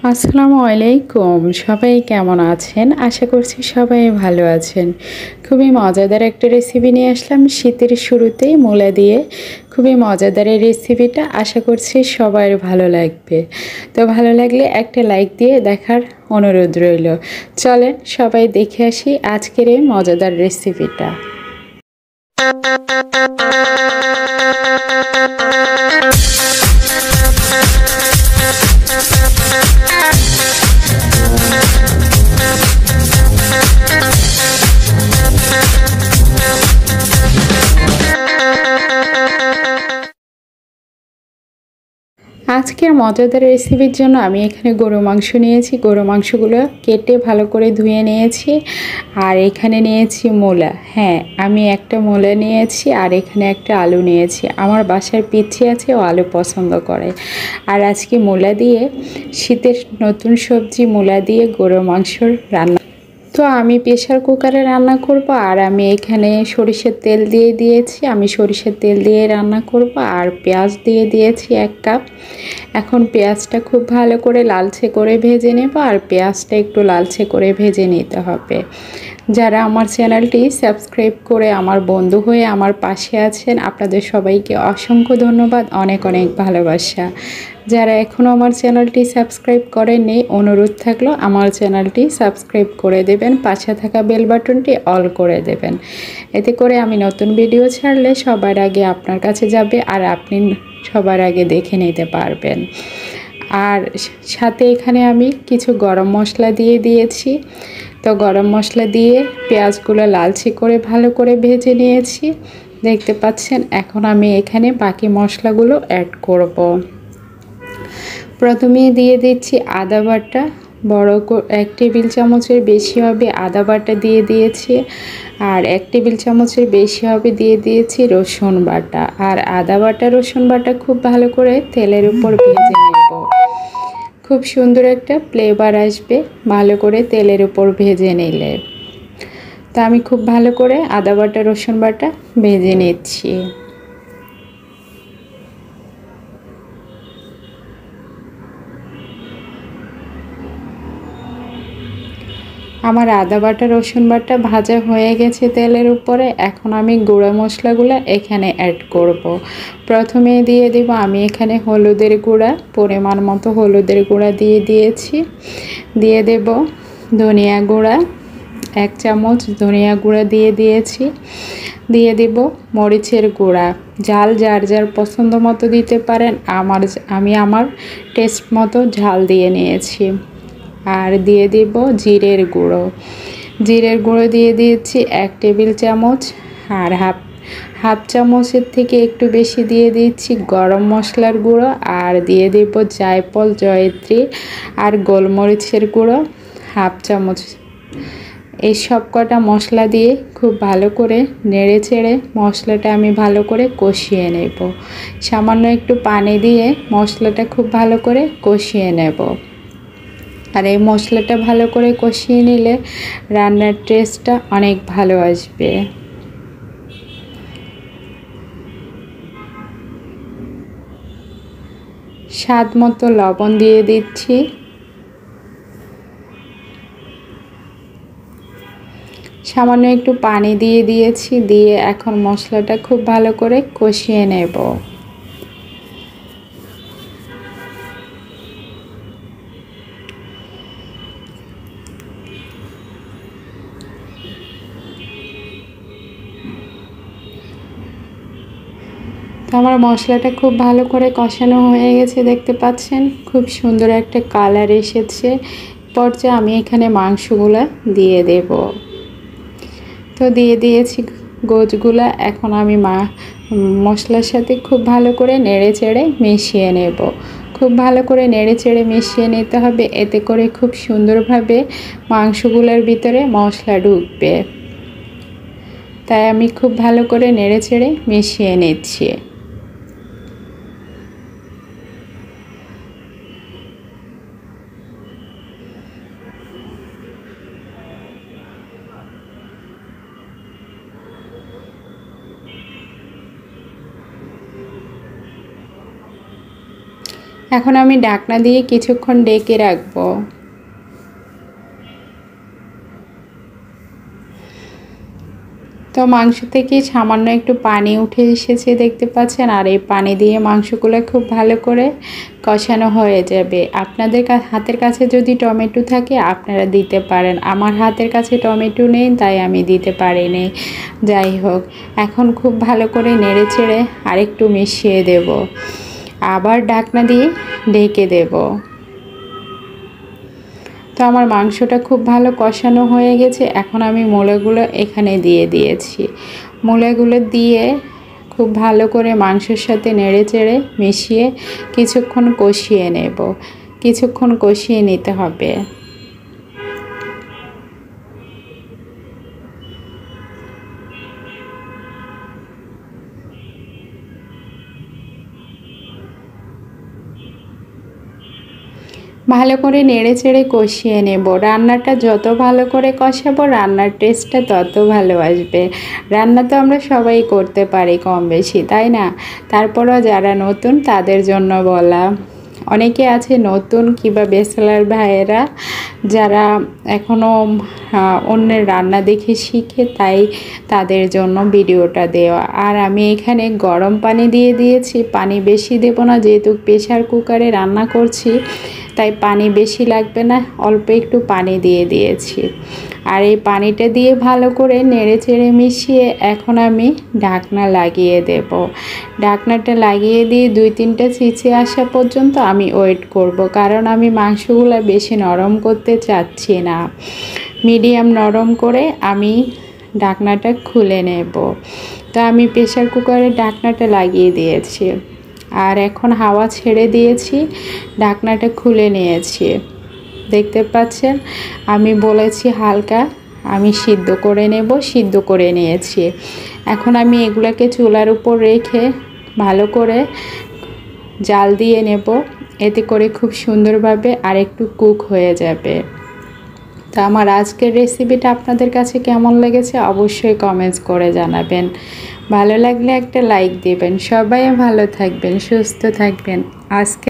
আসসালামু আলাইকুম। সবাই কেমন আছেন? আশা করছি সবাই ভালো আছেন। খুবই মজাদার একটা রেসিপি নিয়ে আসলাম শীতের শুরুতেই মূলা দিয়ে। খুবই মজাদার এই রেসিপিটা, আশা করছি সবার ভালো লাগবে। তো ভালো লাগলে একটা লাইক দিয়ে দেখার অনুরোধ রইল। চলেন সবাই দেখে আসি আজকের এই মজাদার রেসিপিটা। আজকের মজাদার রেসিপির জন্য আমি এখানে গরু মাংস নিয়েছি। গরু মাংসগুলো কেটে ভালো করে ধুয়ে নিয়েছি। আর এখানে নিয়েছি মূলা। হ্যাঁ, আমি একটা মূলা নিয়েছি আর এখানে একটা আলু নিয়েছি। আমার বাসার পিচ্চি আছে, ও আলু পছন্দ করে। আর আজকে মূলা দিয়ে, শীতের নতুন সবজি মূলা দিয়ে গরু মাংসর রান্না। তো আমি প্রেসার কুকারে রান্না করব। আর আমি এখানে সরিষার তেল দিয়ে দিয়েছি। আমি সরিষার তেল দিয়ে রান্না করব। আর পেঁয়াজ দিয়ে দিয়েছি 1 কাপ। এখন পেঁয়াজটা খুব ভালো করে লালচে করে ভেজে নেব। আর পেঁয়াজটা একটু লালচে করে ভেজে নিতে হবে। যারা আমার চ্যানেলটি সাবস্ক্রাইব করে আমার বন্ধু হয়ে আমার পাশে আছেন, আপনাদের সবাইকে অসংখ্য ধন্যবাদ, অনেক অনেক ভালোবাসা। যারা এখনও আমার চ্যানেলটি সাবস্ক্রাইব করেননি, অনুরোধ থাকলো আমার চ্যানেলটি সাবস্ক্রাইব করে দেবেন, পাশে থাকা বেল বাটনটি অল করে দেবেন। এতে করে আমি নতুন ভিডিও ছাড়লে সবার আগে আপনার কাছে যাবে আর আপনি সবার আগে দেখে নিতে পারবেন। আর সাথে এখানে আমি কিছু গরম মশলা দিয়ে দিয়েছি। তো গরম মশলা দিয়ে পেঁয়াজগুলো লালচে করে ভালো করে ভেজে নিয়েছি, দেখতে পাচ্ছেন। এখন আমি এখানে বাকি মশলাগুলো অ্যাড করব। প্রথমে দিয়ে দিচ্ছি আদা বাটা, 1 টেবিল চামচের বেশি হবে আদা বাটা দিয়ে দিয়েছি। আর 1 টেবিল চামচের বেশি হবে দিয়ে দিয়েছি রসুন বাটা। আর আদা বাটা রসুন বাটা খুব ভালো করে তেলের উপর ভেজে নেব। খুব সুন্দর একটা ফ্লেভার আসবে ভালো করে তেলের উপর ভেজে নিলে। তা আমি খুব ভালো করে আদা বাটা রসুন বাটা ভেজে নিচ্ছি। আমার আদা বাটা রসুন বাটা ভাজা হয়ে গেছে তেলের উপরে। এখন আমি গুঁড়ো মশলাগুলো এখানে অ্যাড করব। প্রথমে দিয়ে দেব আমি এখানে হলুদের গুঁড়া, পরিমাণ মতো হলুদের গুঁড়া দিয়ে দিয়েছি। দিয়ে দেব ধনিয়া গুঁড়া, 1 চামচ ধনিয়া গুঁড়া দিয়ে দিয়েছি। দিয়ে দেব মরিচের গুঁড়া, ঝাল যার যার পছন্দ মতো দিতে পারেন। আমি আমার টেস্ট মতো ঝাল দিয়ে নিয়েছি। আর দিয়ে দেব জিরের গুঁড়ো। জিরের গুঁড়ো দিয়ে দিয়েছি 1 টেবিল চামচ। আর হাফ চামচের থেকে একটু বেশি দিয়ে দিচ্ছি গরম মশলার গুঁড়ো। আর দিয়ে দেব জায়ফল, জয়িত্রী আর গোলমরিচের গুঁড়ো হাফ চামচ। এই সব কটা মশলা দিয়ে খুব ভালো করে নেড়ে চেড়ে মশলাটা আমি ভালো করে কষিয়ে নেব। সামান্য একটু পানি দিয়ে মশলাটা খুব ভালো করে কষিয়ে নেব। আর এই মশলাটা ভালো করে কষিয়ে নিলে রান্নার টেস্টটা অনেক ভালো আসবে। স্বাদ মতো লবণ দিয়ে দিচ্ছি। সামান্য একটু পানি দিয়ে দিয়েছি। দিয়ে এখন মশলাটা খুব ভালো করে কষিয়ে নেব। তো আমার মশলাটা খুব ভালো করে কষানো হয়ে গেছে, দেখতে পাচ্ছেন। খুব সুন্দর একটা কালার এসেছে। পর্যায়ে আমি এখানে মাংসগুলো দিয়ে দেব। তো দিয়ে দিয়েছি গোছগুলা। এখন আমি মশলার সাথে খুব ভালো করে নেড়ে চেড়ে মিশিয়ে নেব। খুব ভালো করে নেড়ে চেড়ে মিশিয়ে নিতে হবে, এতে করে খুব সুন্দরভাবে মাংসগুলোর ভিতরে মশলা ঢুকবে। তাই আমি খুব ভালো করে নেড়ে চেড়ে মিশিয়ে নিচ্ছি। এখন আমি ঢাকনা দিয়ে কিছুক্ষণ ঢেকে রাখবো। তো মাংস থেকে সামান্য একটু পানি উঠে এসেছে দেখতে পাচ্ছেন, আর এই পানি দিয়ে মাংসগুলো খুব ভালো করে কষানো হয়ে যাবে। আপনাদের হাতের কাছে যদি টমেটো থাকে আপনারা দিতে পারেন, আমার হাতের কাছে টমেটো নেই তাই আমি দিতে পারিনি। যাই হোক, এখন খুব ভালো করে নেড়ে চেড়ে আরেকটু মিশিয়ে দেব, আবার ঢাকনা দিয়ে ঢেকে দেব। তো আমার মাংসটা খুব ভালো কষানো হয়ে গেছে। এখন আমি মূলাগুলো এখানে দিয়ে দিয়েছি। মূলাগুলো দিয়ে খুব ভালো করে মাংসের সাথে নেড়ে চেড়ে মিশিয়ে কিছুক্ষণ কষিয়ে নেব। কিছুক্ষণ কষিয়ে নিতে হবে। ভালো করে নেড়ে চেড়ে কষিয়ে নেব। রান্নাটা যত ভালো করে কষাবো রান্নার টেস্টটা তত ভালো আসবে। রান্না তো আমরা সবাই করতে পারি কম বেশি, তাই না? তারপরও যারা নতুন তাদের জন্য বলা। অনেকে আছে নতুন কিংবা ব্যাচেলার ভাইয়েরা যারা এখনও অন্যের রান্না দেখে শিখে, তাই তাদের জন্য ভিডিওটা দেওয়া। আর আমি এখানে গরম পানি দিয়ে দিয়েছি, পানি বেশি দেব না, যেহেতু প্রেসার কুকারে রান্না করছি তাই পানি বেশি লাগবে না, অল্প একটু পানি দিয়ে দিয়েছি। আর এই পানিটা দিয়ে ভালো করে নেড়ে চেড়ে মিশিয়ে এখন আমি ঢাকনা লাগিয়ে দেব। ঢাকনাটা লাগিয়ে দিয়ে 2-3টা সিটি আসা পর্যন্ত আমি ওয়েট করব, কারণ আমি মাংসগুলো বেশি নরম করতে চাচ্ছি না। মিডিয়াম নরম করে আমি ঢাকনাটা খুলে নেব। তো আমি প্রেসার কুকারের ঢাকনাটা লাগিয়ে দিয়েছি, আর এখন হাওয়া ছেড়ে দিয়েছি, ঢাকনাটা খুলে নিয়েছি। দেখতে পাচ্ছেন আমি বলেছি হালকা আমি সিদ্ধ করে নেব, সিদ্ধ করে নিয়েছি। এখন আমি এগুলোকে চুলার উপর রেখে ভালো করে জাল দিয়ে নেব, এতে করে খুব সুন্দরভাবে আরেকটু কুক হয়ে যাবে। তো আমার আজকের রেসিপিটা আপনাদের কাছে কেমন লেগেছে অবশ্যই কমেন্টস করে জানাবেন। ভালো লাগলে একটা লাইক দিবেন। সবাই ভালো থাকবেন, সুস্থ থাকবেন। আজকে